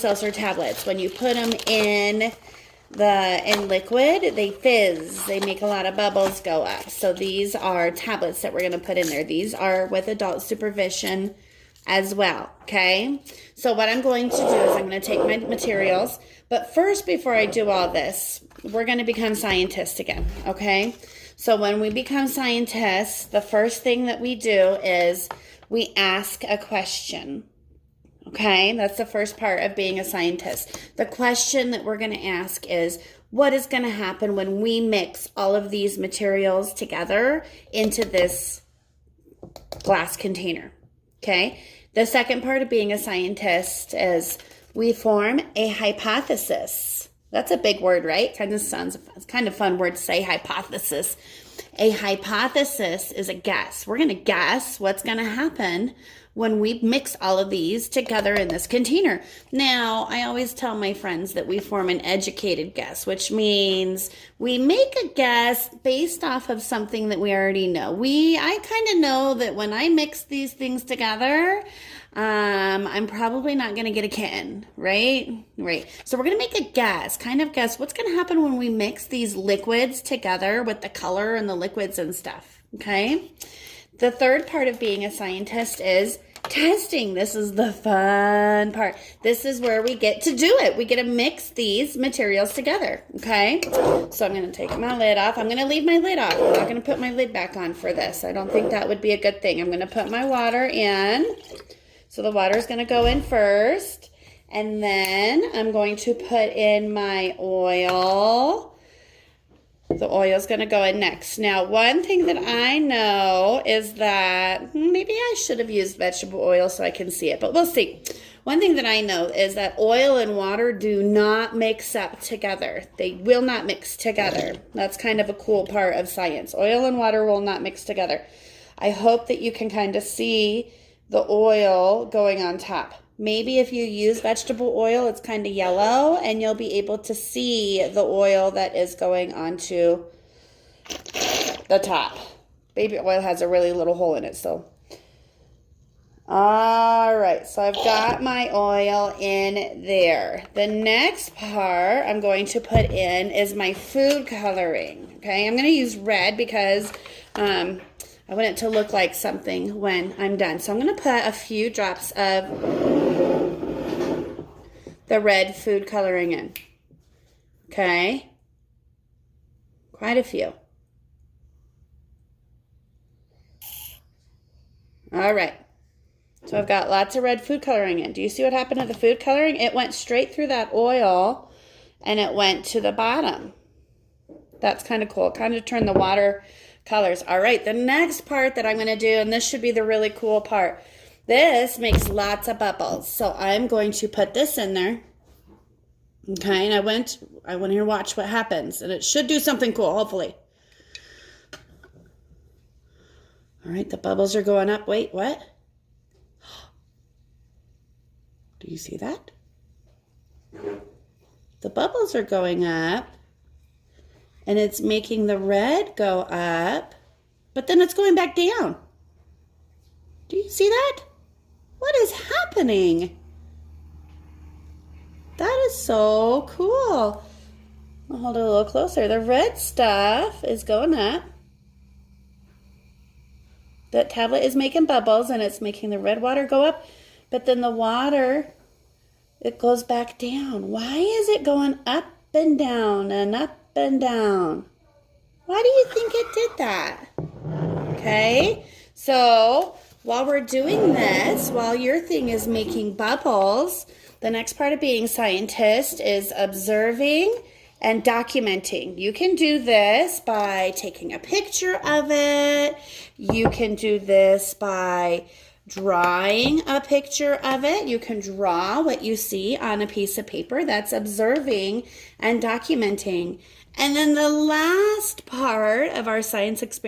themselves are tablets. When you put them in liquid, they fizz. They make a lot of bubbles go up. So these are tablets that we're going to put in there. These are with adult supervision as well, okay? So what I'm going to do is I'm going to take my materials, but first, before I do all this, we're going to become scientists again, okay? So when we become scientists, the first thing that we do is we ask a question, okay? That's the first part of being a scientist. The question that we're going to ask is, what is going to happen when we mix all of these materials together into this glass container? Okay. The second part of being a scientist is we form a hypothesis. That's a big word, right? It's kind of fun word to say, hypothesis. A hypothesis is a guess. We're going to guess what's going to happen when we mix all of these together in this container. Now, I always tell my friends that we form an educated guess, which means we make a guess based off of something that we already know. I kind of know that when I mix these things together, I'm probably not going to get a kitten, right? Right. So we're going to make a guess, guess what's going to happen when we mix these liquids together with the color and the liquids and stuff, okay? The third part of being a scientist is testing. This is the fun part. This is where we get to do it. We get to mix these materials together, okay? So I'm going to take my lid off. I'm going to leave my lid off. I'm not going to put my lid back on for this. I don't think that would be a good thing. I'm going to put my water in. So the water is going to go in first. And then I'm going to put in my oil. The oil is going to go in next. Now, one thing that I know is that maybe I should have used vegetable oil so I can see it, but we'll see. One thing that I know is that oil and water do not mix up together. They will not mix together. That's kind of a cool part of science. Oil and water will not mix together. I hope that you can kind of see the oil going on top. Maybe if you use vegetable oil, it's kind of yellow, and you'll be able to see the oil that is going onto the top. Baby oil has a really little hole in it, so. All right, so I've got my oil in there. The next part I'm going to put in is my food coloring, okay? I'm going to use red because I want it to look like something when I'm done. So I'm going to put a few drops of the red food coloring in. Okay? Quite a few. All right. So I've got lots of red food coloring in. Do you see what happened to the food coloring? It went straight through that oil and it went to the bottom. That's kind of cool. Kind of turned the water colors. All right, the next part that I'm going to do, and this should be the really cool part. This makes lots of bubbles. So I'm going to put this in there. Okay, and I want to watch what happens. And it should do something cool, hopefully. All right, the bubbles are going up. Wait, what? Do you see that? The bubbles are going up. And it's making the red go up. But then it's going back down. Do you see that? What is happening? That is so cool. I'll hold it a little closer. The red stuff is going up. That tablet is making bubbles and it's making the red water go up. But then the water, it goes back down. Why is it going up and down and up and down? Why do you think it did that? Okay, so while we're doing this, while your thing is making bubbles, the next part of being scientist is observing and documenting. You can do this by taking a picture of it. You can do this by drawing a picture of it. You can draw what you see on a piece of paper. That's observing and documenting. And then the last part of our science experiment